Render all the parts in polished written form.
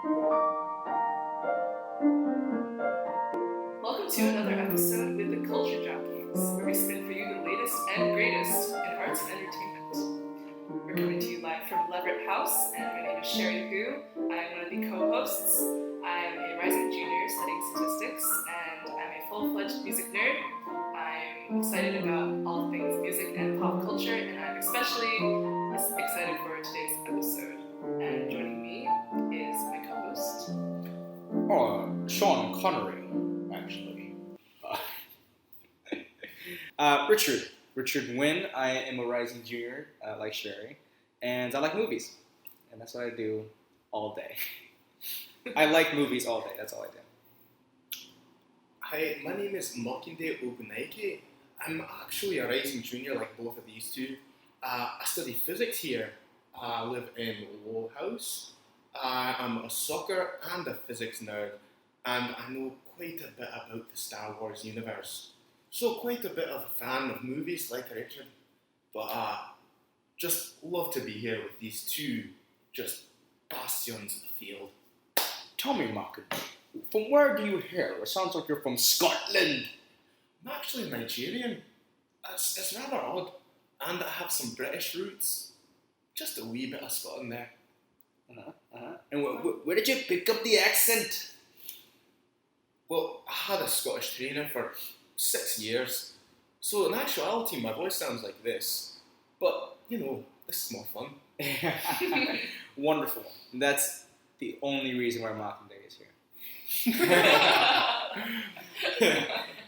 Welcome to another episode with the Culture Jockeys, where we spin for you the latest and greatest in arts and entertainment. We're coming to you live from Leverett House, and my name is Sherry Hu. I'm one of the co-hosts. I'm a rising junior studying statistics, and I'm a full-fledged music nerd. I'm excited about all things music and pop culture, and I'm especially excited for today's episode. And joining me is my co-host. Sean Connery, actually. Richard Nguyen. I am a rising junior, like Sherry, and I like movies, and that's what I do all day. I like movies all day. That's all I do. Hi, my name is Makinde Ogunnaike. I'm actually a rising junior like both of these two. I study physics here. I live in Lowell House. I'm a soccer and a physics nerd, and I know quite a bit about the Star Wars universe. So quite a bit of a fan of movies like Richard, but just love to be here with these two just bastions of the field. Tell me, Makinde, from where do you hail? It sounds like you're from Scotland. I'm actually Nigerian. It's rather odd, and I have some British roots. Just a wee bit of Scotland there. And where did you pick up the accent? Well, I had a Scottish trainer for 6 years, so in actuality my voice sounds like this. But, this is more fun. Wonderful. That's the only reason why Makinde is here.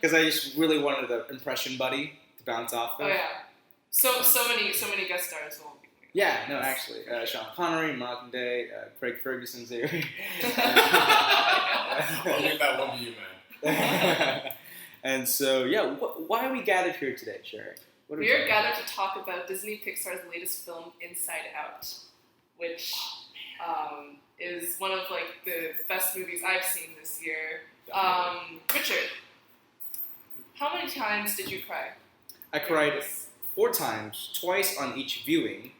Because I just really wanted an impression buddy to bounce off of. Oh yeah, so many guest stars will. Yeah, no, actually, Sean Connery, Makinde, Craig Ferguson's there. I'll leave that one to you, man. And so, yeah, why are we gathered here today, Sherry? We are gathered to talk about Disney-Pixar's latest film, Inside Out, which is one of the best movies I've seen this year. Richard, how many times did you cry? I cried 4 times, twice on each viewing.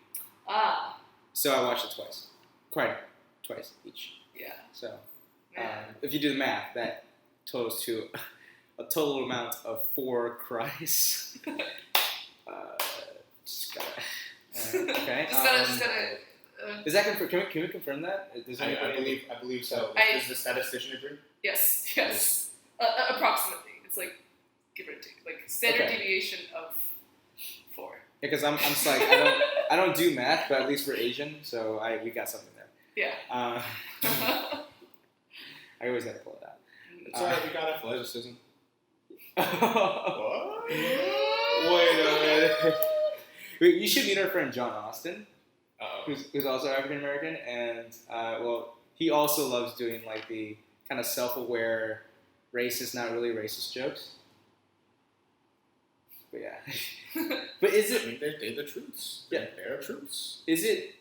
So I watched it twice. Cried twice each. Yeah. So if you do the math, that totals to a total amount of 4 cries. Just gotta. Okay. Just gotta. Is that can we confirm that? I believe so. Does the statistician agree? Yes. Approximately, it's give or take, standard deviation of 4. Because I'm psyched. I don't do math, but at least we're Asian, so we got something there. Yeah. I always gotta pull it out. It's alright, we got athleticism. What? Wait a minute. You should meet our friend John Austin, who's also African American, and he also loves doing the kind of self-aware, racist, not really racist jokes. But yeah. But is it? I mean, they're the truths. Yeah, they're truths. Is it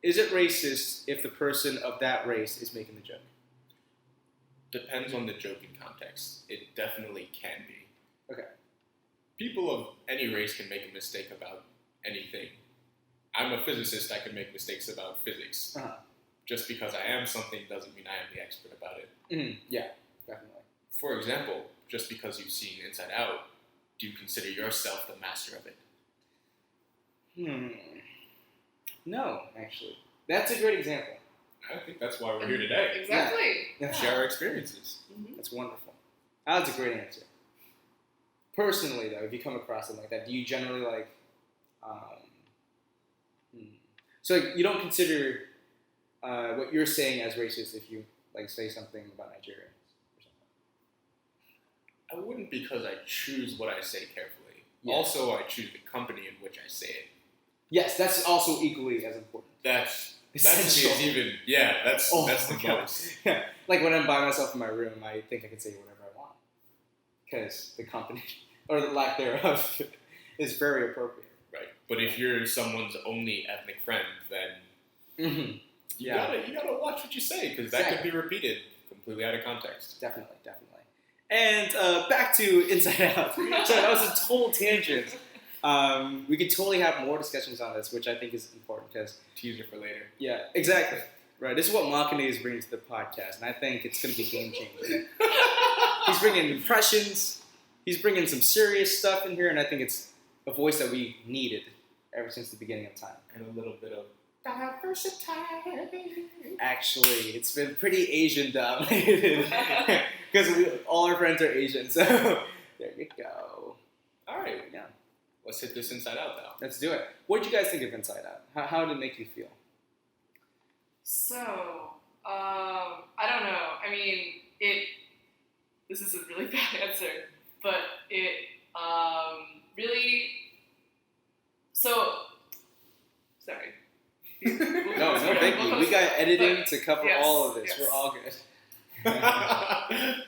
racist if the person of that race is making the joke? Depends on the joke and context. It definitely can be. Okay. People of any race can make a mistake about anything. I'm a physicist. I can make mistakes about physics. Just because I am something doesn't mean I am the expert about it. Mm-hmm. Yeah, definitely. For example, just because you've seen Inside Out, do you consider yourself the master of it? No, actually. That's a great example. I think that's why we're here today. Exactly. Yeah. Share our experiences. Mm-hmm. That's wonderful. That's a great answer. Personally, though, if you come across something like that, do you generally So you don't consider what you're saying as racist if you say something about Nigerians or something? I wouldn't, because I choose what I say carefully. Yes. Also, I choose the company in which I say it. Yes, that's also equally as important. That's even that's the most. Yeah, when I'm by myself in my room, I think I can say whatever I want because the company or the lack thereof is very appropriate. Right, but if you're someone's only ethnic friend, then you gotta watch what you say, because that could be repeated completely out of context. Definitely. And back to Inside Out. So that was a total tangent. We could totally have more discussions on this, which I think is important because Teaser for later. Yeah, exactly. Right, this is what Makinde is bringing to the podcast, and I think it's going to be game changing. He's bringing impressions, he's bringing some serious stuff in here, and I think it's a voice that we needed ever since the beginning of time. And a little bit of diversity. Actually, it's been pretty Asian dominated because all our friends are Asian, so there you go. All right, Yeah, let's hit this Inside Out now. let's do it. What did you guys think of Inside Out? How did it make you feel? So, I don't know. I mean, this is a really bad answer, but it really, sorry. No, thank you. We got editing to cover all of this. Yes. We're all good.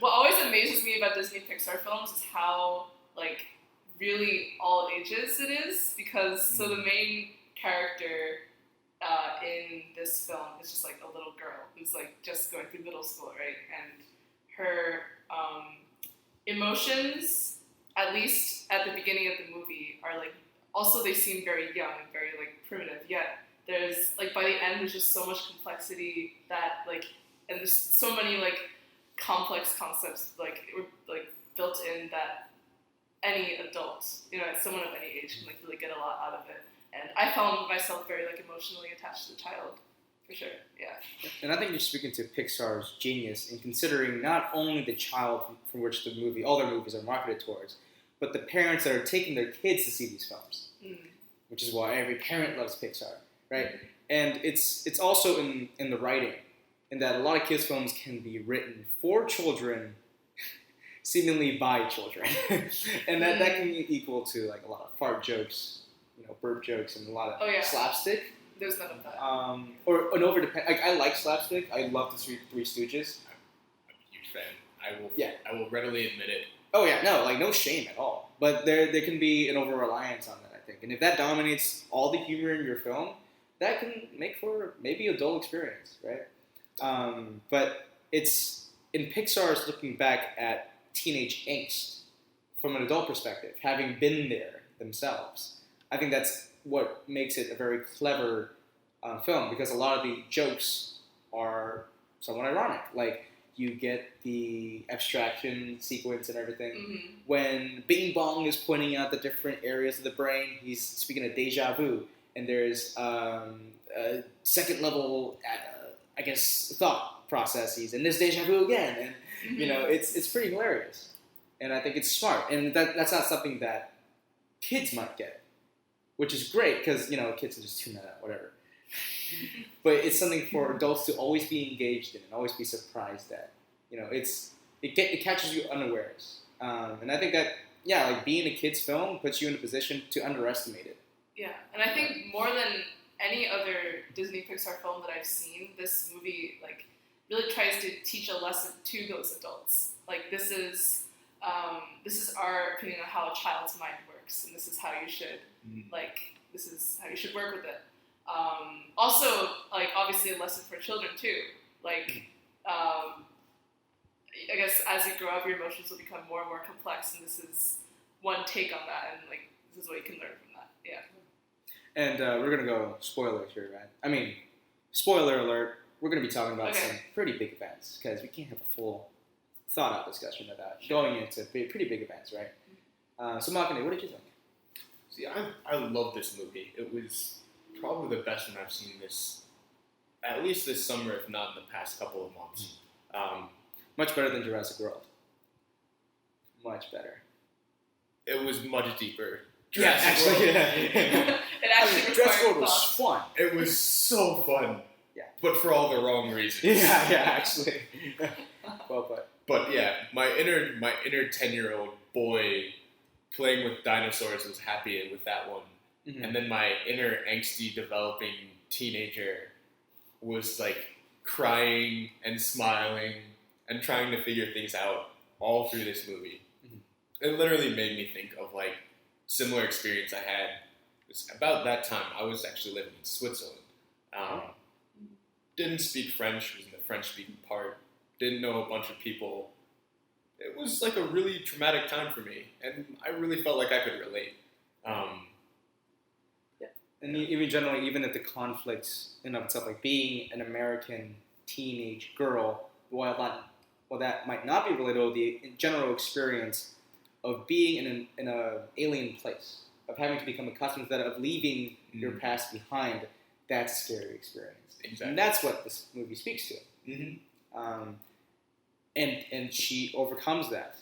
What always amazes me about Disney-Pixar films is how, like, really all ages it is, because, so the main character in this film is just, like, a little girl who's, like, just going through middle school, right? And her emotions, at least at the beginning of the movie, are, like, also they seem very young and very, like, primitive, yet there's, like, by the end, there's just so much complexity that, like, and there's so many, like, complex concepts, like, built in that any adult, someone of any age can, like, really get a lot out of it. And I found myself very, like, emotionally attached to the child, for sure, yeah. And I think you're speaking to Pixar's genius in considering not only the child from which all their movies are marketed towards, but the parents that are taking their kids to see these films, which is why every parent loves Pixar, right? And it's also in the writing, in that a lot of kids' films can be written for children, seemingly by children, and that can be equal to, like, a lot of fart jokes, burp jokes, and a lot of slapstick. There's none of that. Or an like, I like slapstick. I love the Three Stooges. I'm a huge fan. I will readily admit it. Oh yeah, no, like, no shame at all. But there can be an over-reliance on that, I think. And if that dominates all the humor in your film, that can make for maybe a dull experience, right? But it's, in Pixar's looking back at teenage angst from an adult perspective, having been there themselves, I think that's what makes it a very clever film, because a lot of the jokes are somewhat ironic. Like, you get the abstraction sequence and everything. When Bing Bong is pointing out the different areas of the brain, he's speaking of deja vu, and there's second level, I guess, thought processes, and there's deja vu again, and it's pretty hilarious, and I think it's smart, and that's not something that kids might get, which is great, because kids can just tune that out, whatever. But it's something for adults to always be engaged in and always be surprised at. It catches you unawares, and I think that like, being a kid's film puts you in a position to underestimate it. Yeah, and I think more than any other Disney-Pixar film that I've seen, this movie, like, really tries to teach a lesson to those adults. Like, this is our opinion on how a child's mind works, and this is how you should, this is how you should work with it. Also, like, obviously a lesson for children too. Like, I guess as you grow up, your emotions will become more and more complex, and this is one take on that, and, like, this is what you can learn from that. Yeah. And we're gonna go spoilers here, right? I mean, spoiler alert. We're gonna be talking about some pretty big events, because we can't have a full thought-out discussion about going into pretty big events, right? So, Makinde, what did you think? See, I love this movie. It was probably the best one I've seen at least this summer, if not in the past couple of months. Much better than Jurassic World. Much better. It was much deeper. Yeah, actually, It actually Jurassic World required was fun. It was so fun. Yeah. But for all the wrong reasons. Yeah, actually. But yeah, my inner 10-year-old boy playing with dinosaurs was happy with that one. Mm-hmm. And then my inner angsty developing teenager was, like, crying and smiling and trying to figure things out all through this movie. Mm-hmm. It literally made me think of, like, similar experience I had. About that time, I was actually living in Switzerland. Didn't speak French, was in the French-speaking part. Didn't know a bunch of people. It was, like, a really traumatic time for me, and I really felt like I could relate. And even generally, even if the conflicts in of itself, like being an American teenage girl, while that might not be relatable, the general experience of being in a alien place, of having to become accustomed to that, of leaving your past behind, that's a scary experience. Exactly. And that's what this movie speaks to. Mm-hmm. And she overcomes that.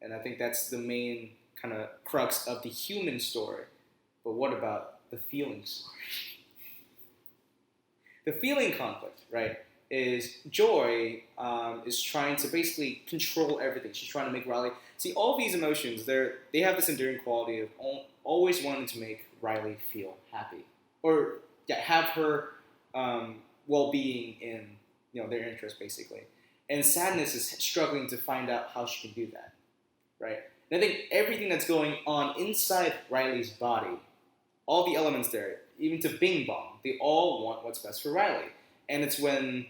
And I think that's the main kind of crux of the human story. But what about the feeling story? The feeling conflict, right, is Joy is trying to basically control everything. She's trying to make Riley... See, all these emotions, they have this enduring quality of always wanting to make Riley feel happy. Or, have her well-being in their interest, basically. And Sadness is struggling to find out how she can do that, right? And I think everything that's going on inside Riley's body, all the elements there, even to Bing Bong, they all want what's best for Riley. And it's when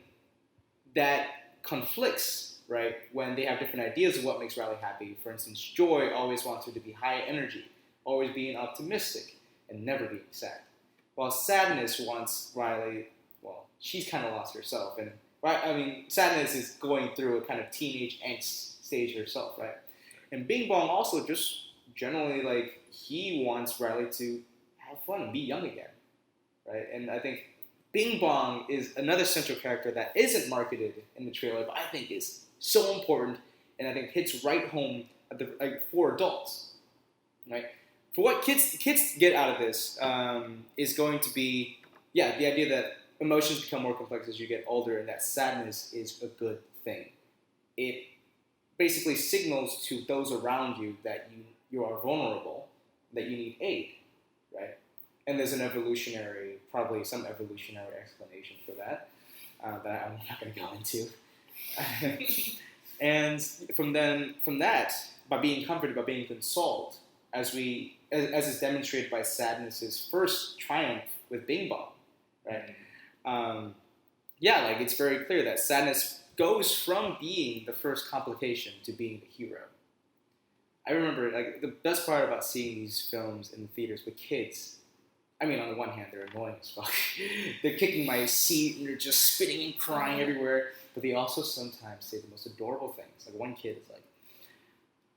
that conflicts, right, when they have different ideas of what makes Riley happy. For instance, Joy always wants her to be high energy, always being optimistic, and never being sad. While Sadness wants Riley, well, she's kind of lost herself. And Sadness is going through a kind of teenage angst stage herself, right? And Bing Bong also just generally, like, he wants Riley to have fun and be young again, right? And I think Bing Bong is another central character that isn't marketed in the trailer, but I think is so important, and I think hits right home for adults, right? For what kids get out of this is going to be, the idea that emotions become more complex as you get older, and that sadness is a good thing. It basically signals to those around you that you are vulnerable, that you need aid, right? And there's probably some evolutionary explanation for that that I'm not going to go into. And from that, by being comforted, by being consoled, as is demonstrated by Sadness's first triumph with Bing Bong, right? It's very clear that Sadness goes from being the first complication to being the hero. I remember, the best part about seeing these films in the theaters with kids. I mean, on the one hand, they're annoying as fuck. They're kicking my seat and they're just spitting and crying everywhere. But they also sometimes say the most adorable things. Like, one kid is like,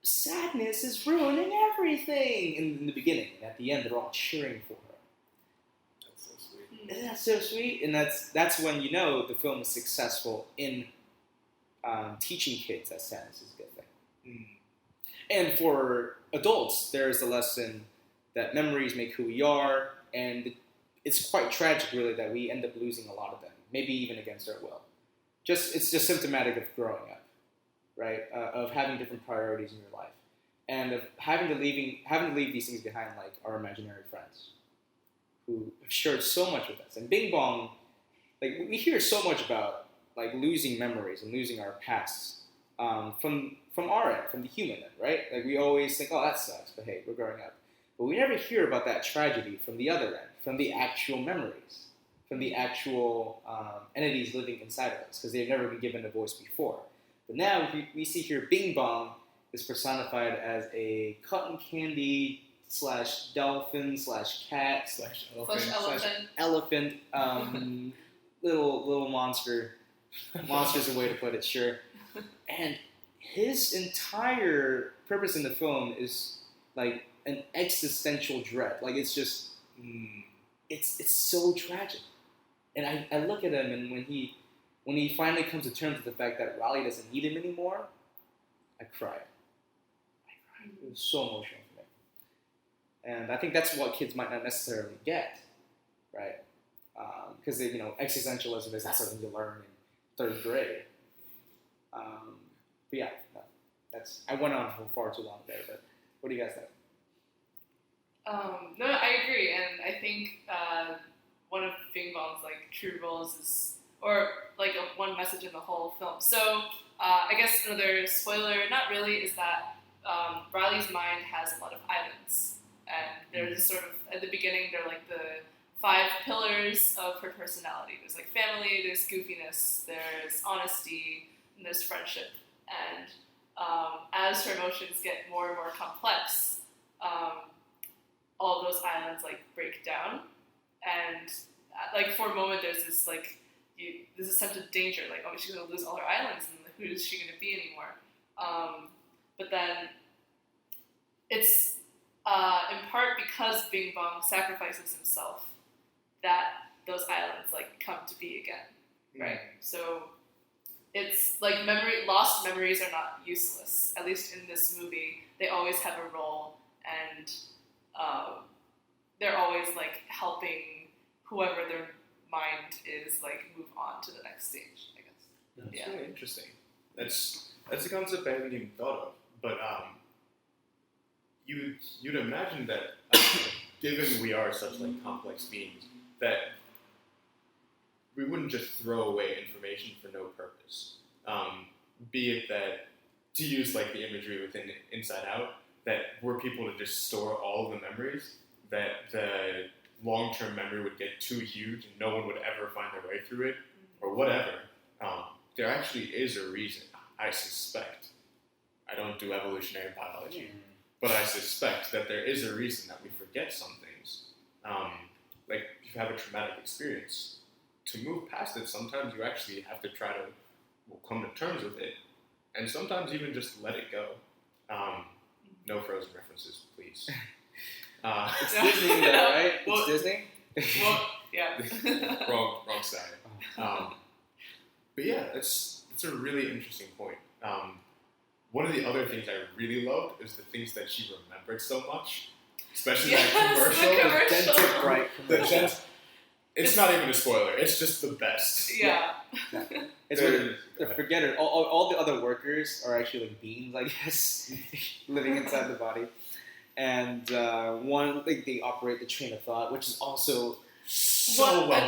"Sadness is ruining everything!" in the beginning. And at the end, they're all cheering for her. That's so sweet. Isn't that so sweet? And that's when you know the film is successful in teaching kids that sadness is a good thing. And for adults, there is the lesson that memories make who we are, and it's quite tragic, really, that we end up losing a lot of them, maybe even against our will. It's just symptomatic of growing up, right? Of having different priorities in your life, and of having to leave these things behind, like our imaginary friends, who have shared so much with us. And Bing Bong, we hear so much about losing memories and losing our pasts from our end, from the human end, right? We always think, oh, that sucks, but hey, we're growing up. But we never hear about that tragedy from the other end, from the actual memories, from the actual entities living inside of us, because they've never been given a voice before. But now we see here Bing Bong is personified as a cotton candy / dolphin / cat / elephant little monster. Monster's a way to put it, sure. And his entire purpose in the film is an existential dread. It's just, it's so tragic. And I look at him, and when he finally comes to terms with the fact that Riley doesn't need him anymore, I cried. It was so emotional for me. And I think that's what kids might not necessarily get, right? Because existentialism is not something you learn in 3rd grade. But yeah, no, I went on for far too long there. But what do you guys think? No, I agree, and I think one of Bing Bong's true roles is, or one message in the whole film. So I guess another spoiler, not really, is that Riley's mind has a lot of islands, and there's sort of at the beginning they're the 5 pillars of her personality. There's family, there's goofiness, there's honesty, and there's friendship. And as her emotions get more and more complex, all of those islands break down, and like for a moment there's this like there's a sense of danger, like oh she's gonna lose all her islands and who is she gonna be anymore? But then it's in part because Bing Bong sacrifices himself that those islands like come to be again, right? So it's like lost memories are not useless. At least in this movie, they always have a role, and they're always like helping whoever their mind is like move on to the next stage, I guess. That's really interesting. That's a concept I haven't even thought of. But you'd imagine that given we are such like complex beings, that we wouldn't just throw away information for no purpose. Be it that, to use like the imagery within Inside Out, that were people to just store all of the memories, that the long-term memory would get too huge and no one would ever find their way through it, or whatever. There actually is a reason, I suspect. I don't do evolutionary biology, but I suspect that there is a reason that we forget some things. Like, if you have a traumatic experience, to move past it, sometimes you actually have to try to come to terms with it, and sometimes even just let it go. No Frozen references, please. It's Disney, though, right? Well, it's Disney? Well, yeah. wrong side. But yeah, it's a really interesting point. One of the other things I really loved is the things that she remembered so much, especially that commercial. The Dented Bright commercial. It's not even a spoiler. It's just the best. Yeah. It's where forget it. All the other workers are actually like beings, I guess, living inside the body. And one, like they operate the train of thought, which is also so well done.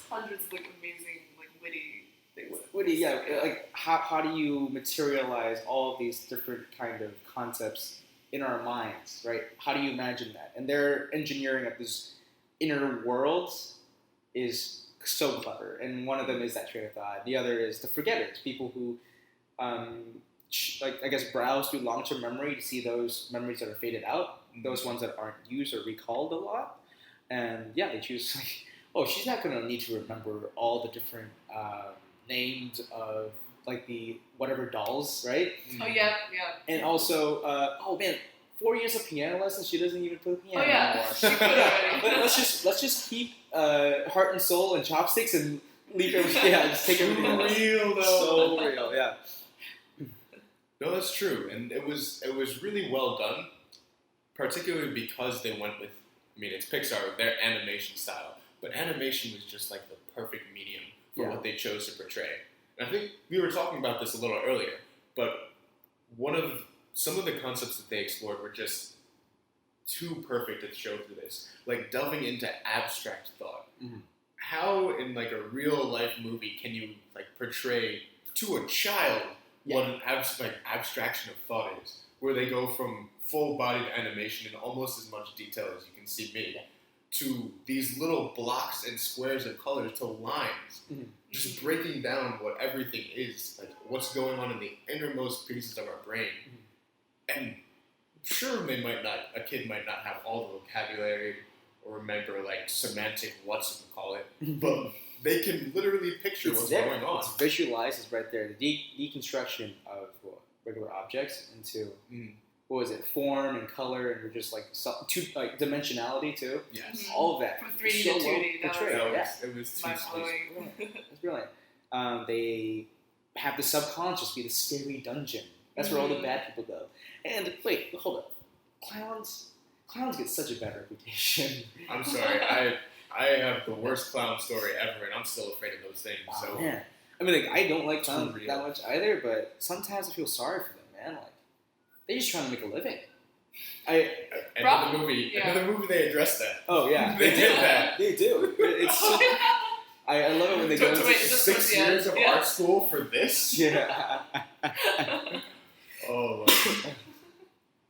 Hundreds of like amazing, like witty things. Witty, yeah. Like how do you materialize all of these different kind of concepts in our minds, right? How do you imagine that? And their engineering of this inner worlds is so clever. And one of them is that train of thought. The other is the forgetters, people who like I guess browse through long-term memory to see those memories that are faded out, those ones that aren't used or recalled a lot, and yeah, they choose like, oh, she's not going to need to remember all the different names of like the whatever dolls, right? Oh yeah. And also, oh man, 4 years of piano lessons, she doesn't even play piano anymore. She quit already. let's just keep Heart and Soul and Chopsticks and leave everything. Yeah, just take everything else. Real though. So real, yeah. No, that's true, and it was really well done, particularly because they went with, I mean, it's Pixar, their animation style, but animation was just like the perfect medium for what they chose to portray. And I think we were talking about this a little earlier, but some of the concepts that they explored were just too perfect to show through this, like delving into abstract thought. Mm-hmm. How in like a real life movie can you like portray to a child what an abstraction of thought is, where they go from full-bodied animation in almost as much detail as you can see me, to these little blocks and squares of colors to lines, just breaking down what everything is, like what's going on in the innermost pieces of our brain. And sure, a kid might not have all the vocabulary or remember like semantic call it, but they can literally picture what's going on. It's visualized, it's right there. The deconstruction of regular objects into what was it, form and color, and just like like dimensionality too. Yes, all of that from 3D to 2D. It was mind blowing. It's brilliant. They have the subconscious be the scary dungeon. That's where all the bad people go. And wait, hold up, clowns get such a bad reputation. I'm sorry, I have the worst clown story ever, and I'm still afraid of those things. So man. I mean, like, I don't like clowns that much either, but sometimes I feel sorry for them, man. Like, they're just trying to make a living. Another movie, they addressed that. Oh yeah, they did that. They do. It's so, I love it when they go into 6 years of art school for this. Yeah. Oh.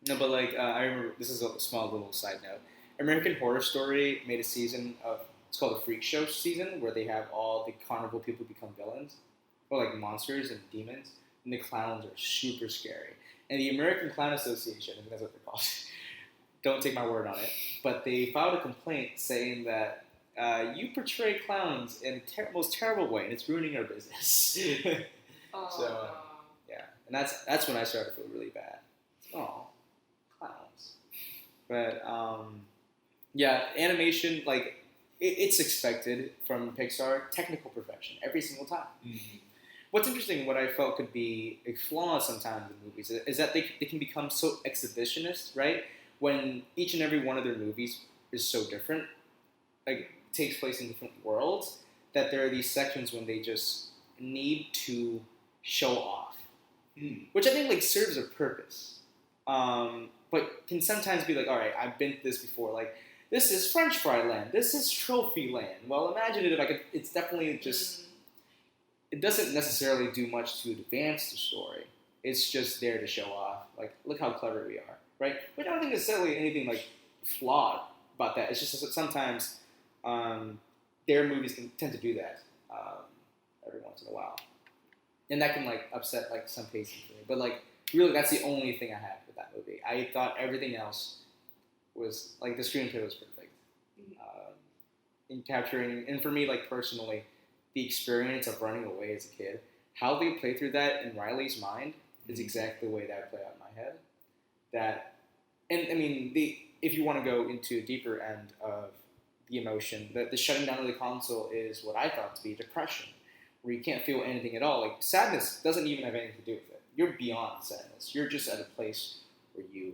No, but like I remember. This is a small little side note. American Horror Story made a season of, it's called a Freak Show season, where they have all the carnival people become villains, or like monsters and demons, and the clowns are super scary. And the American Clown Association, I think that's what they're called, don't take my word on it, but they filed a complaint saying that you portray clowns in the most terrible way, and it's ruining our business. So, yeah, and that's when I started to feel really bad. Oh, clowns. But yeah, animation, like it's expected from Pixar, technical perfection every single time. Mm-hmm. What's interesting, what I felt could be a flaw sometimes in movies, is that they can become so exhibitionist, right? When each and every one of their movies is so different, like takes place in different worlds, that there are these sections when they just need to show off, which I think like serves a purpose, but can sometimes be like, all right, I've been to this before, like this is French fry land, this is trophy land. Well, imagine it if it's definitely just. It doesn't necessarily do much to advance the story. It's just there to show off. Like, look how clever we are, right? But I don't think necessarily anything like flawed about that. It's just that sometimes their movies can tend to do that every once in a while, and that can like upset like some pacing for me. But like, really, that's the only thing I had with that movie. I thought everything else was like the screenplay was perfect in capturing, and for me, like personally. The experience of running away as a kid, how they play through that in Riley's mind is exactly the way that would play out in my head. That, and I mean, if you want to go into a deeper end of the emotion, the shutting down of the console is what I thought to be depression, where you can't feel anything at all. Like sadness doesn't even have anything to do with it. You're beyond sadness. You're just at a place where you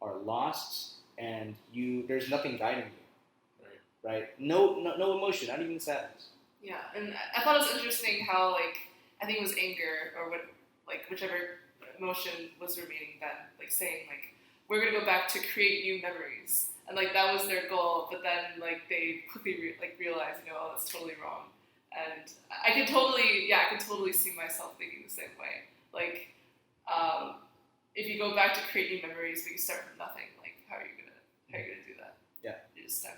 are lost and there's nothing guiding you. Right? No emotion, not even sadness. Yeah, and I thought it was interesting how, like, I think it was anger or what, like, whichever emotion was remaining then, like, saying, like, we're going to go back to create new memories. And, like, that was their goal, but then, like, they quickly, realized, you know, oh, that's totally wrong. And I can totally see myself thinking the same way. Like, if you go back to create new memories, but you start from nothing, like, how are you gonna do that? Yeah. You're just stuck.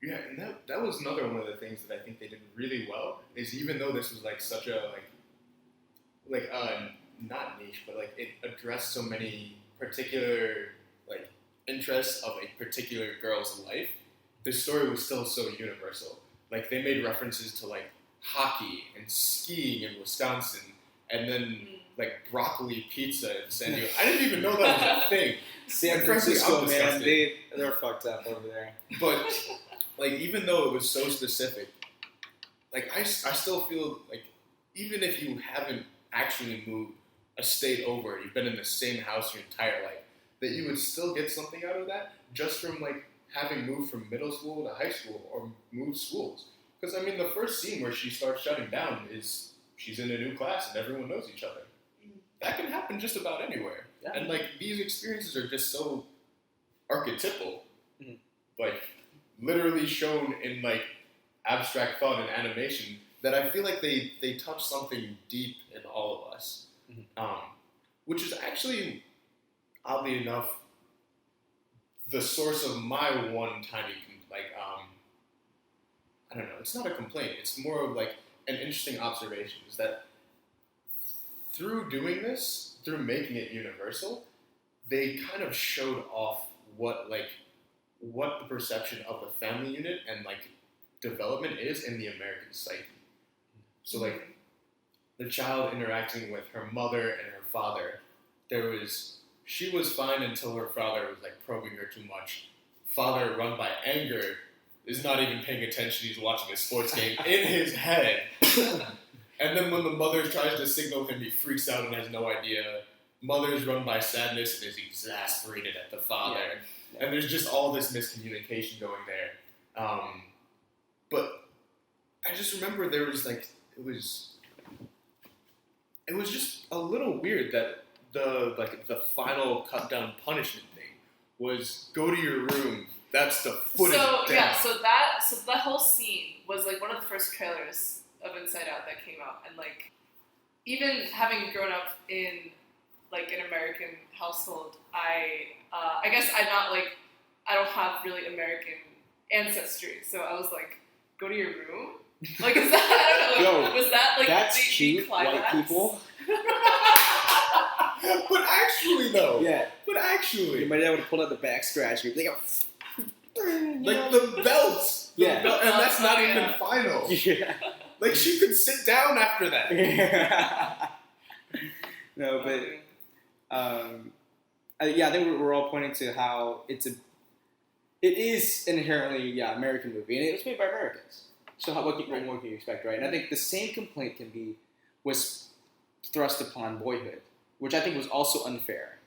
Yeah, and that was another one of the things that I think they did really well, is even though this was like such a not niche, but like it addressed so many particular like interests of a particular girl's life, the story was still so universal. Like they made references to like hockey and skiing in Wisconsin, and then like broccoli pizza in San Diego. I didn't even know that was a thing. San Francisco, man, they're fucked up over there. But like, even though it was so specific, like, I still feel like, even if you haven't actually moved a state over, you've been in the same house your entire life, that you would still get something out of that just from, like, having moved from middle school to high school or moved schools. Because, I mean, the first scene where she starts shutting down is she's in a new class and everyone knows each other. That can happen just about anywhere. Yeah. And, like, these experiences are just so archetypal. Mm-hmm. Like, literally shown in like abstract thought and animation, that I feel like they touch something deep in all of us, which is actually, oddly enough, the source of my one tiny I don't know, it's not a complaint, it's more of like an interesting observation, is that through doing this, through making it universal, they kind of showed off what the perception of the family unit and like development is in the American psyche. So like the child interacting with her mother and her father, she was fine until her father was like probing her too much. Father, run by anger, is not even paying attention, he's watching a sports game in his head. And then when the mother tries to signal him, he freaks out and has no idea. Mother's run by sadness and is exasperated at the father. Yeah. And there's just all this miscommunication going there. But I just remember there was like, it was just a little weird that the final cut down punishment thing was go to your room. That's the footage. So that whole scene was like one of the first trailers of Inside Out that came out, and like even having grown up in like an American household, I guess I don't have really American ancestry, so I was like, go to your room? Like, is that, I don't know, was that like that's the cute, climax? White people. But actually though, Actually, my dad would have pulled out the back scratch. He'd be like, like the belts. Yeah. And that's not even final. Yeah. Like, she could sit down after that. No, but I think we're all pointing to how it is inherently American movie, and it was made by Americans. So what more can you expect, right? And I think the same complaint was thrust upon Boyhood, which I think was also unfair.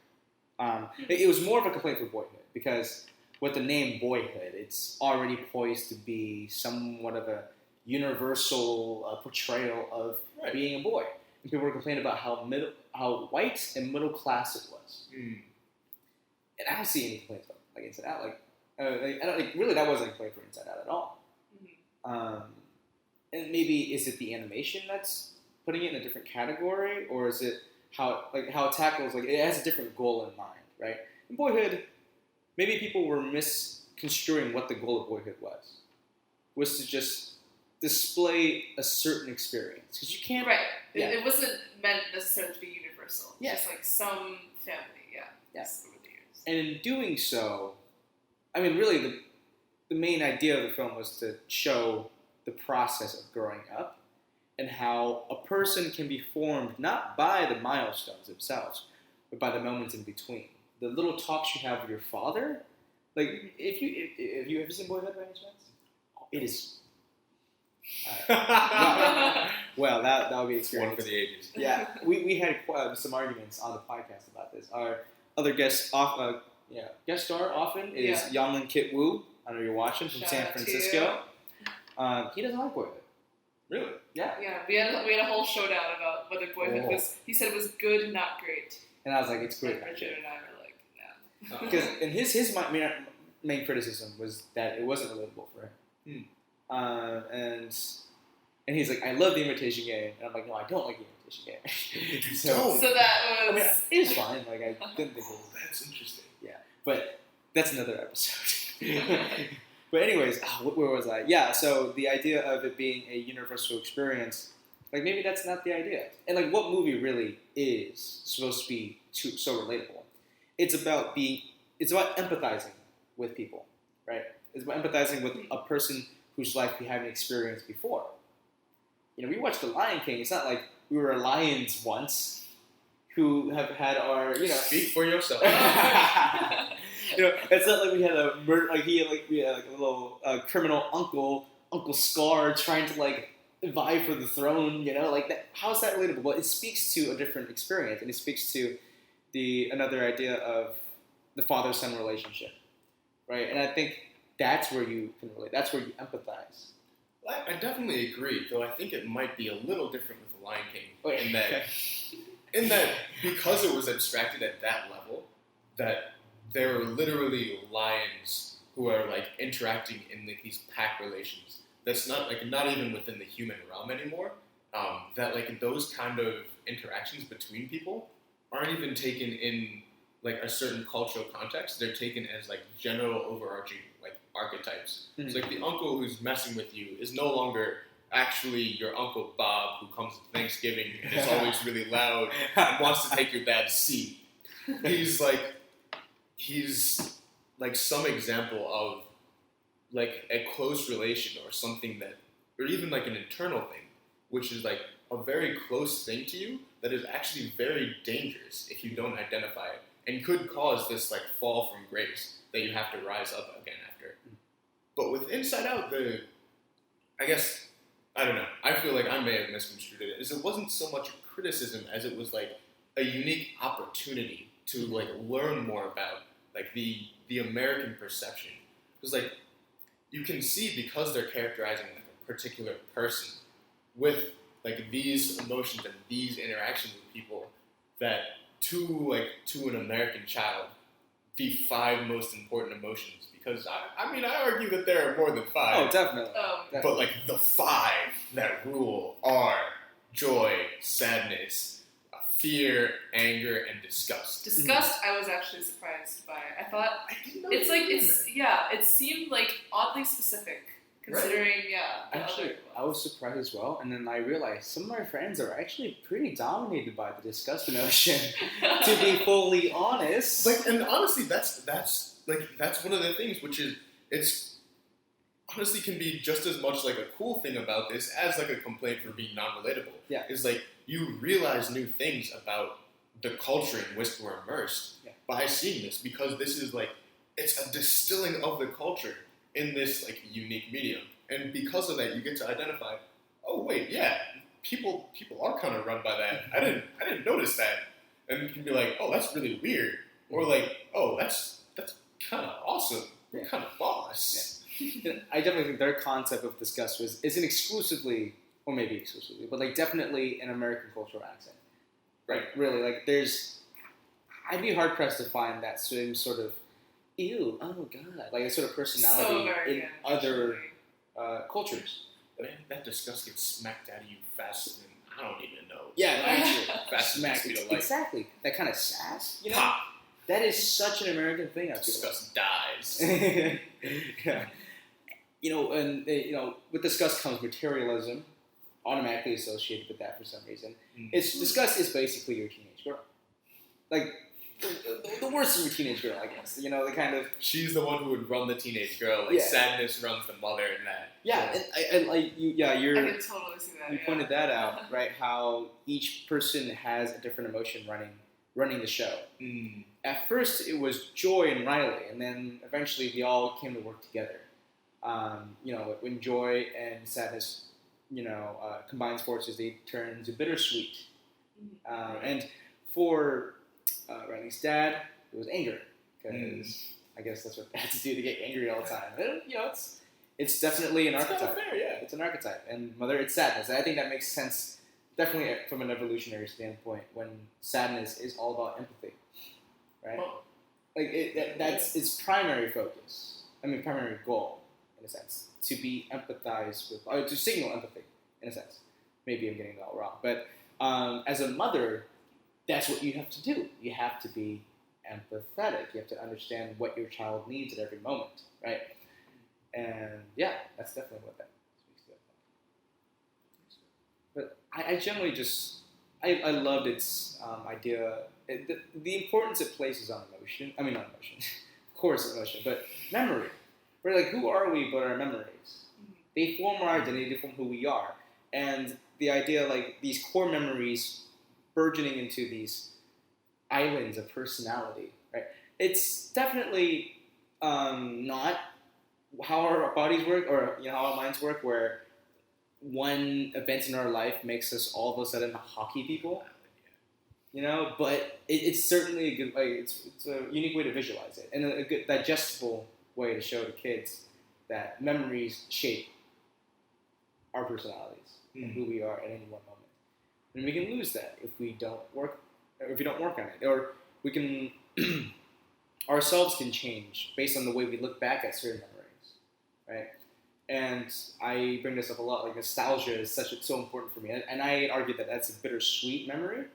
It was more of a complaint for Boyhood because with the name Boyhood, it's already poised to be somewhat of a universal portrayal of being a boy. And people were complaining about how white and middle class it was. Mm. And I don't see any complaints about like Inside Out. I don't really that wasn't a complaint for Inside Out at all. Mm-hmm. And maybe is it the animation that's putting it in a different category, or is it how it tackles it has a different goal in mind, right? In Boyhood, maybe people were misconstruing what the goal of Boyhood was to just display a certain experience because you can't. Right. It wasn't meant necessarily to be universal. Yeah. Just like some family. Yeah. Yes. Over the years. And in doing so, I mean, really, the main idea of the film was to show the process of growing up and how a person can be formed not by the milestones themselves, but by the moments in between. The little talks you have with your father. Like, if you ever seen Boyhood by any chance? It is. Well, that would be an experience. One for the ages. Yeah, we had some arguments on the podcast about this. Our other guest star often is Yonglin Kit Woo. I know you're watching from San Francisco. He doesn't like Boyhood. Really? Yeah. Yeah, we had a whole showdown about whether Boyhood was. He said it was good, not great. And I was like, it's great. And Richard and I were like, nah. Because and his main criticism was that it wasn't relatable for him. And he's like, I love The Imitation Game, and I'm like, no, I don't like The Imitation Game. So that was. It was fine. Like I didn't think it was. That's interesting. Yeah, but that's another episode. But anyways, where was I? Yeah, so the idea of it being a universal experience, like maybe that's not the idea. And like, what movie really is supposed to be so relatable? It's about empathizing with people, right? It's about empathizing with a person whose life we haven't experienced before. We watched The Lion King. It's not like we were lions once who have had our, Speak for yourself. It's not like we had a murder, we had a little criminal Uncle Scar trying to vie for the throne. That. How is that relatable? Well, it speaks to a different experience, and it speaks to another idea of the father-son relationship, right? And I think that's where you can relate. That's where you empathize. I definitely agree, though I think it might be a little different with The Lion King in that because it was abstracted at that level, that there are literally lions who are interacting in these pack relations. That's not even within the human realm anymore. That those kind of interactions between people aren't even taken in a certain cultural context. They're taken as general overarching archetypes. Mm-hmm. So the uncle who's messing with you is no longer actually your Uncle Bob who comes to Thanksgiving and is always really loud and wants to take your dad's seat. He's some example of a close relation or something or even an internal thing, which is a very close thing to you that is actually very dangerous if you don't identify it and could cause this fall from grace that you have to rise up again after. But with Inside Out, I don't know, I feel I may have misconstrued it, is it wasn't so much criticism as it was a unique opportunity to learn more about the American perception. Because you can see, because they're characterizing a particular person with these emotions and these interactions with people, that to an American child, the 5 most important emotions. Because I argue that there are more than 5. Oh, definitely. But the 5 that rule are joy, sadness, fear, anger, and disgust. Disgust, I was actually surprised by. I thought I didn't know it seemed oddly specific Considering, the Actually, other I was surprised as well, and then I realized some of my friends are actually pretty dominated by the disgust emotion. To be fully honest, Like, and honestly, that's one of the things, which is it's honestly can be just as much like a cool thing about this as like a complaint for being non-relatable. Yeah. Is like you realize new things about the culture in which we're immersed by seeing this, because this is like it's a distilling of the culture in this like unique medium, and because of that, you get to identify. Oh wait, yeah, people are kind of run by that. I didn't notice that, and you can be like, oh, that's really weird, or like, oh, that's kind of awesome. You're kind of boss. Yeah. I definitely think their concept of disgust isn't exclusively, or maybe exclusively, but like definitely an American cultural accent. Right? Really, like I'd be hard pressed to find that same sort of ew, oh god, like a sort of personality in other cultures. Man, that disgust gets smacked out of you faster than I don't even know. Yeah, actually, faster than the speed of light. Exactly. That kind of sass, you know. Pop. That is such an American thing. I feel. Disgust dies. Yeah. With disgust comes materialism, automatically associated with that for some reason. Disgust is basically your teenage girl, like the worst of your teenage girl, I guess. You know, the kind of she's the one who would run the teenage girl. Like sadness runs the mother in that. Yeah, so. I can totally see that. You pointed that out, right? How each person has a different emotion running the show. At first, it was Joy and Riley, and then eventually we all came to work together. When joy and sadness, combines forces, they turn into bittersweet. And for Riley's dad, it was anger, because I guess that's what dads do, to get angry all the time. And, it's definitely an archetype. Fair, yeah. It's an archetype. And mother, it's sadness. And I think that makes sense, definitely from an evolutionary standpoint, when sadness is all about empathy, right? Well, that's its primary focus. Primary goal, in a sense, to be empathized with, or to signal empathy, in a sense. Maybe I'm getting it all wrong. But as a mother, that's what you have to do. You have to be empathetic. You have to understand what your child needs at every moment, right? And that's definitely what that speaks to. But I generally just, I loved its idea, the importance it places on emotion. Not emotion, of course emotion, but memory. We're like, who are we but our memories? They form our identity, they form who we are. And the idea, like, these core memories burgeoning into these islands of personality, right? It's definitely not how our bodies work, or how our minds work, where one event in our life makes us all of a sudden hockey people. But it's certainly a good way. It's a unique way to visualize it, and a good digestible way to show to kids that memories shape our personalities and who we are at any one moment. And we can lose that if we don't work on it, or we can ourselves can change based on the way we look back at certain memories, right? And I bring this up a lot. Like, nostalgia is so important for me, and I argue that that's a bittersweet memory.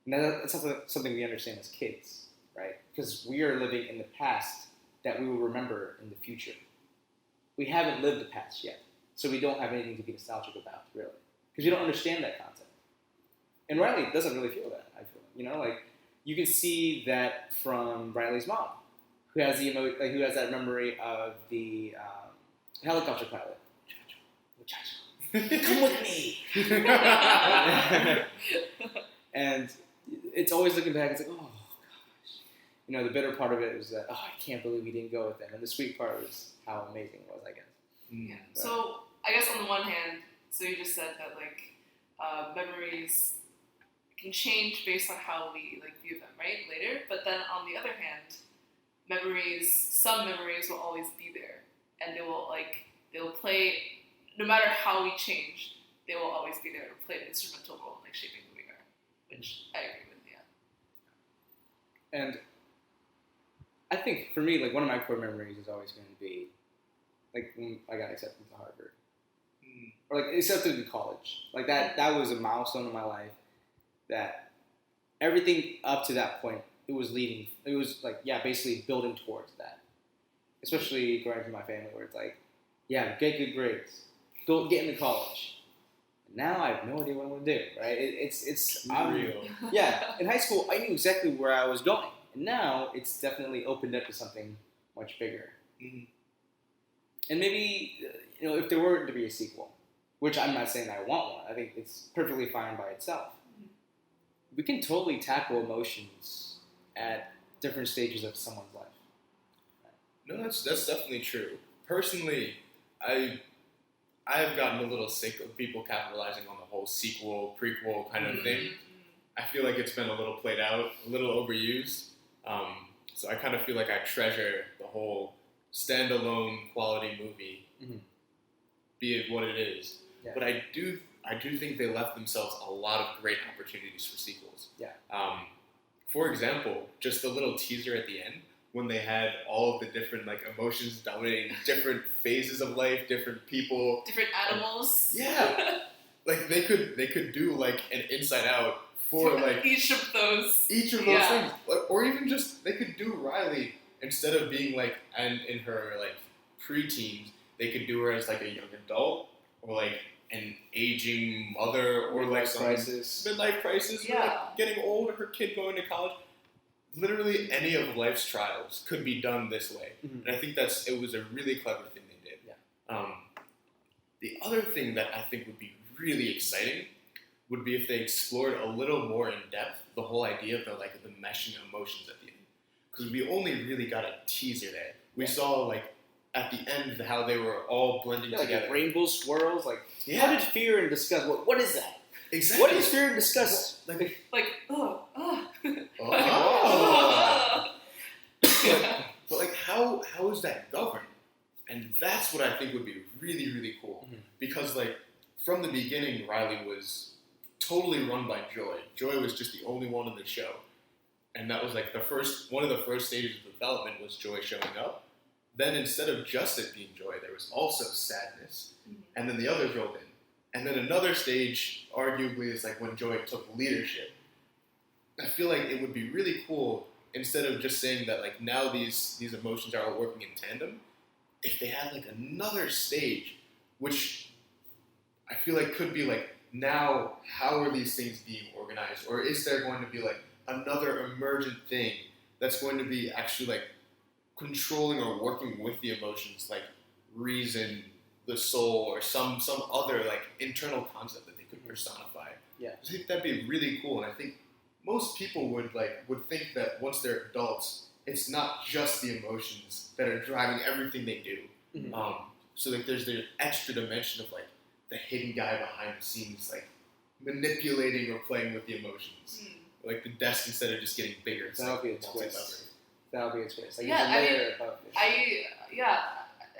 And that's something we understand as kids, right? Because we are living in the past that we will remember in the future. We haven't lived the past yet, so we don't have anything to be nostalgic about, really, because you don't understand that concept. And Riley doesn't really feel that. I feel, like, you can see that from Riley's mom, who has who has that memory of the helicopter pilot. Come with me. And it's always looking back. It's like, oh gosh, the bitter part of it is that, I can't believe we didn't go with them, and the sweet part is how amazing it was, I guess. Yeah. So I guess on the one hand, so you just said that memories can change based on how we view them, right? Later, but then on the other hand, some memories will always be there, and they'll play, no matter how we change, they will always be there to play an instrumental role in shaping who we are, which I agree with, yeah. And I think for me, one of my core memories is always going to be when I got accepted to Harvard, or accepted to college. That was a milestone in my life. That everything up to that point, it was basically building towards that. Especially going through my family, where it's Yeah, get good grades. Go get into college. Now I have no idea what I'm going to do, right? It's Real. Yeah, in high school, I knew exactly where I was going. And now it's definitely opened up to something much bigger. Mm-hmm. And maybe, if there were to be a sequel, which I'm not saying I want one, I think it's perfectly fine by itself. We can totally tackle emotions at different stages of someone's life. No, that's definitely true. Personally, I've gotten a little sick of people capitalizing on the whole sequel, prequel kind of thing. I feel like it's been a little played out, a little overused. So I kind of feel like I treasure the whole standalone quality movie, be it what it is. Yeah. But I do think they left themselves a lot of great opportunities for sequels. Yeah. For example, just the little teaser at the end when they had all of the different emotions dominating different phases of life, different people, different animals. Yeah, they could do an Inside Out for each of those things, or even just they could do Riley instead of being in her preteens, they could do her as a young adult or an aging mother or midlife crisis, or getting old, her kid going to college. Literally any of life's trials could be done this way, and I think it was a really clever thing they did. Yeah. The other thing that I think would be really exciting would be if they explored a little more in depth the whole idea of the meshing emotions at the end, because we only really got a teaser there. We saw at the end how they were all blending together. Rainbow swirls. How did fear and disgust? What is that? Exactly. What is fear and disgust? But how is that governed? And that's what I think would be really, really cool. Because from the beginning, Riley was totally run by Joy. Joy was just the only one in the show. And that was one of the first stages of development was Joy showing up. Then instead of just it being Joy, there was also sadness. And then the others rolled in. And then another stage, arguably, is when Joy took leadership. I feel like it would be really cool, instead of just saying that now these emotions are all working in tandem, if they had another stage, which I feel could be now how are these things being organized? Or is there going to be another emergent thing that's going to be actually controlling or working with the emotions, reason, the soul, or some other internal concept that they could personify. Yeah. I think that'd be really cool, and I think most people would think that once they're adults, it's not just the emotions that are driving everything they do. So there's the extra dimension of the hidden guy behind the scenes, manipulating or playing with the emotions. The desk, instead of just getting bigger, it's That'll be a twist. That'll be a twist.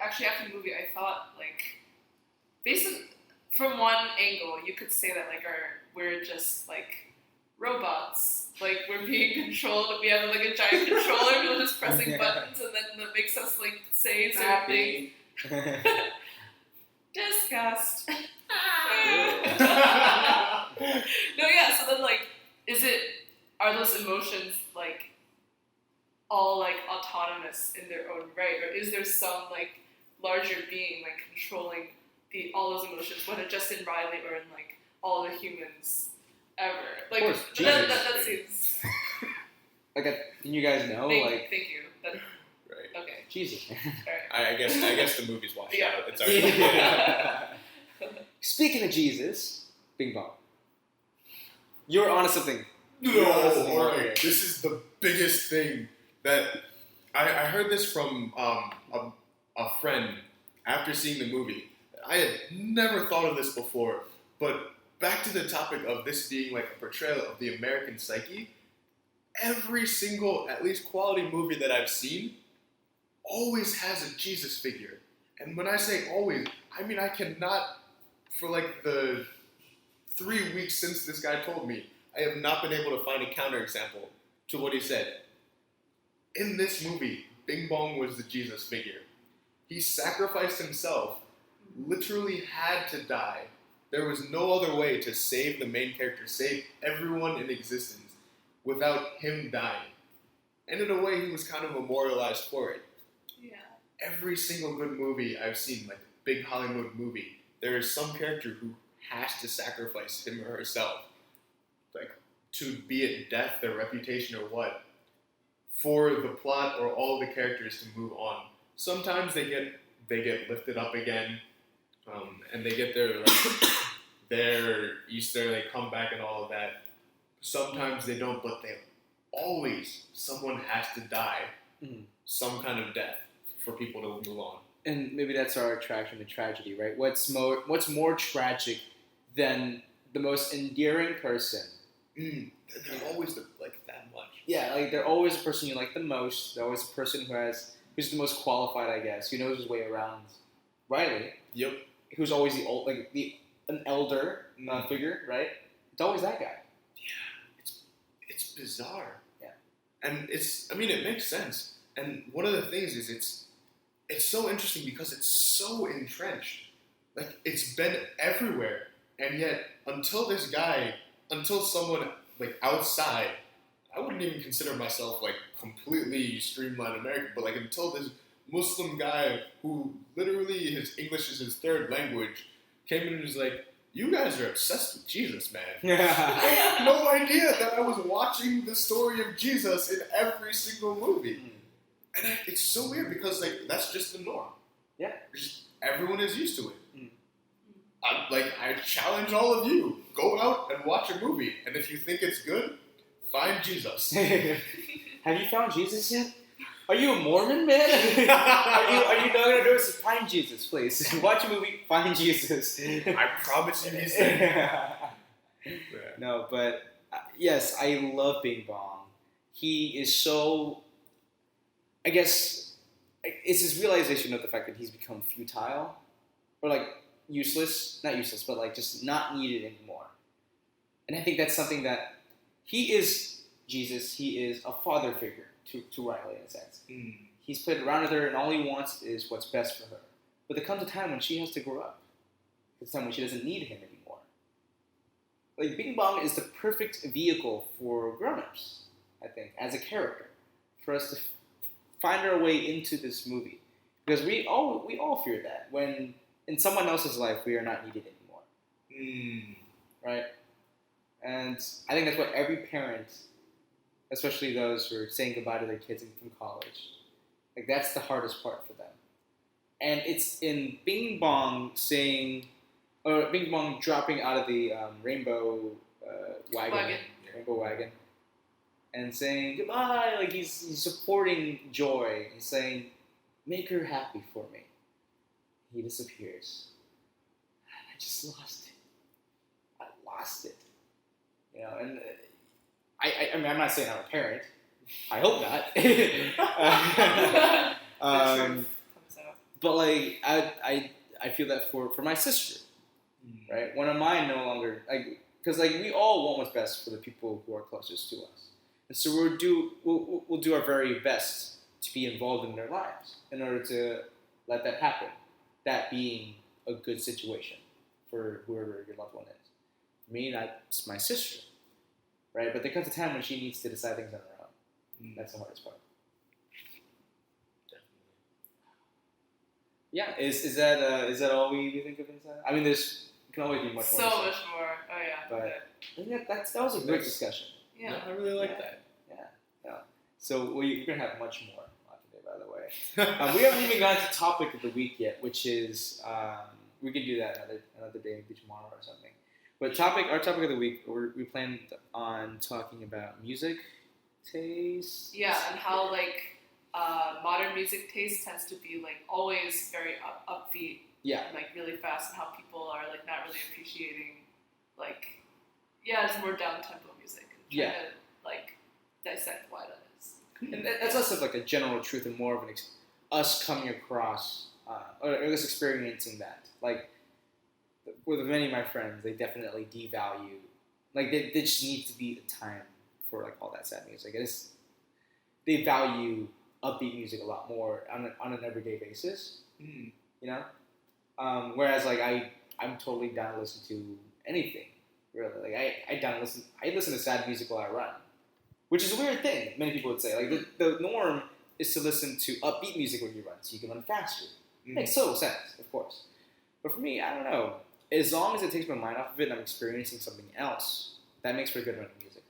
Actually, after the movie, I thought basically from one angle, you could say that we're just robots. We're being controlled. We have a giant controller. We're just pressing buttons, and then that makes us say certain things. Disgust. No, yeah. So then, are those emotions all autonomous in their own right, or is there some larger being controlling all those emotions, whether just in Riley or in all the humans ever? Of course, that seems. Can you guys know? Thank you. Right. Okay. Jesus. All right. I guess the movie's washed out. It's already. Speaking of Jesus, Bing Bong. You're onto something. No, this is the biggest thing that I heard this from a friend after seeing the movie. I had never thought of this before, but back to the topic of this being a portrayal of the American psyche, every single, at least quality movie that I've seen always has a Jesus figure. And when I say always, I mean I cannot, for the 3 weeks since this guy told me, I have not been able to find a counterexample to what he said. In this movie, Bing Bong was the Jesus figure. He sacrificed himself, literally had to die. There was no other way to save the main character, save everyone in existence, without him dying. And in a way, he was kind of memorialized for it. Yeah. Every single good movie I've seen, big Hollywood movie, there is some character who has to sacrifice him or herself, like to be it death, their reputation, or what, for the plot or all the characters to move on. Sometimes they get lifted up again, and they get their Easter, they come back and all of that. Sometimes they don't, but someone has to die, some kind of death for people to move on. And maybe that's our attraction to tragedy, right? What's more tragic than the most endearing person? They're always like that much. Yeah, like they're always a person you like the most. They're always a person who's the most qualified, I guess, who knows his way around Riley. Yep. Who's always an elder figure, right? It's always that guy. Yeah, it's bizarre. Yeah, and it makes sense. And one of the things is it's so interesting because it's so entrenched. Like, it's been everywhere, and yet until someone like outside, I wouldn't even consider myself like completely streamlined American, but like until this Muslim guy who literally his English is his third language came in and was like, "You guys are obsessed with Jesus, man." I had no idea that I was watching the story of Jesus in every single movie. And it's so weird because like that's just the norm. Yeah. Everyone is used to it. I challenge all of you. Go out and watch a movie. And if you think it's good, find Jesus. Have you found Jesus yet? Are you a Mormon, man? are you not going to do is find Jesus, please. Watch a movie, find Jesus. I promise you he's there. No, but yes, I love Bing Bong. He is so... I guess it's his realization of the fact that he's become futile, or like useless, not useless, but like just not needed anymore. And I think that's something that he is Jesus. He is a father figure to Riley in a sense. He's played around with her, and all he wants is what's best for her. But there comes a time when she has to grow up. There's a time when she doesn't need him anymore. Like Bing Bong is the perfect vehicle for grown-ups, I think, as a character, for us to find our way into this movie, because we all fear that when in someone else's life we are not needed anymore, right? And I think that's what every parent, especially those who are saying goodbye to their kids from college, like that's the hardest part for them. And it's in Bing Bong Bing Bong dropping out of the rainbow wagon. And saying goodbye, like he's supporting Joy and saying, "Make her happy for me." He disappears. I just lost it. I lost it. You know, and I mean, I'm not saying I'm a parent. I hope not. But like, I feel that for my sister, right? One of mine no longer, like, because like we all want what's best for the people who are closest to us. And so we'll do our very best to be involved in their lives in order to let that happen. That being a good situation for whoever your loved one is. For me, that's my sister, right? But there comes a time when she needs to decide things on her own. That's the hardest part. Definitely. Yeah, is that all we think of inside? I mean, it can always be much more. So much more. Oh yeah. But I think that was a great discussion. Yeah. No, I really like that. Yeah. So we're going to have much more today, by the way. We haven't even gotten to topic of the week yet, which is, we can do that another day, maybe tomorrow or something. But our topic of the week, we planned on talking about music taste. Yeah, and how like modern music taste tends to be like always very upbeat. Yeah. Like really fast, and how people are like not really appreciating like it's more down tempo music. Trying to like dissect why that is. And that's less of like a general truth and more of us coming across or us experiencing that. Like with many of my friends, they definitely devalue. Like there just needs to be a time for like all that sad music. They value upbeat music a lot more on an everyday basis. You know, whereas like I'm totally down to listen to anything. Really, like I listen to sad music while I run, which is a weird thing. Many people would say like the norm is to listen to upbeat music when you run, so you can run faster. Makes total sense, of course. But for me, I don't know. As long as it takes my mind off of it and I'm experiencing something else, that makes for good running music.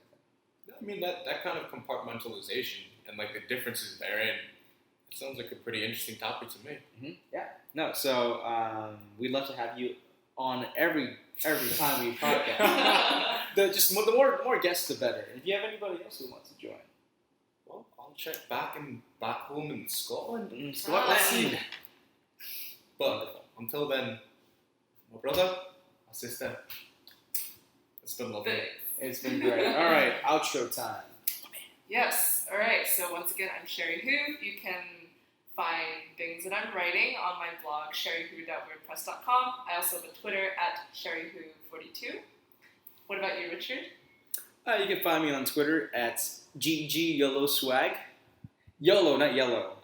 I mean, that kind of compartmentalization and like the differences therein, it sounds like a pretty interesting topic to me. Mm-hmm. Yeah. No. So we'd love to have you on every time we podcast. The more guests, the better. If you have anybody else who wants to join, Well, I'll check back home in Scotland. Scotland. But until then, my brother, my sister, it's been lovely. It's been great. All right, outro time. Yes. All right. So once again, I'm Sherry Who. You can find things that I'm writing on my blog, sherrywho.wordpress.com. I also have a Twitter at sherrywho42. What about you, Richard? You can find me on Twitter at GGYellowSwag. YOLO, not yellow.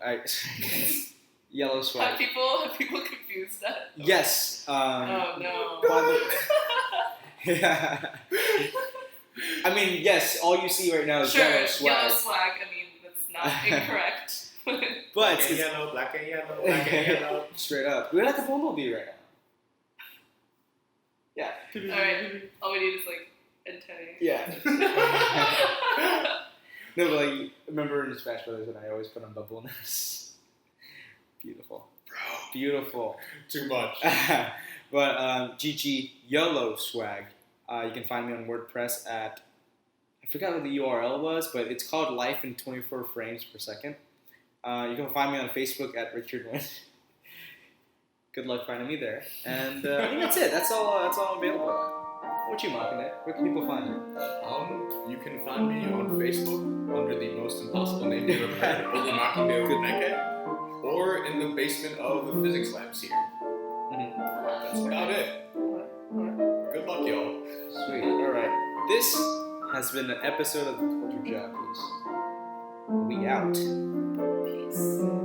Yellow swag. Have people confused that? Yes. Oh no. Yeah. I mean, yes. All you see right now is yellow swag. Yellow swag. I mean, that's not incorrect. But Black it's and yellow, black and yellow, black and yellow. Straight up. We're at the bumblebee right now. Yeah. All right. All we need is like antennae. Yeah. No, but like, remember in Smash Brothers when I always put on bubbleness? Beautiful. Bro. Beautiful. Too much. But GG Yellow Swag. You can find me on WordPress at, I forgot what the URL was, but it's called Life in 24 Frames Per Second. You can find me on Facebook at Richard Wynn. Good luck finding me there. And I think that's it. That's all I'm available on. What you, Makinde? Where can people find you? You can find me on Facebook under the most impossible name you've ever heard, Makinde Ogunnaike, or in the basement of the physics labs here. Mm-hmm. That's about it. Good luck, y'all. Sweet. All right. This has been an episode of the Culture Jockeys. We out. Peace.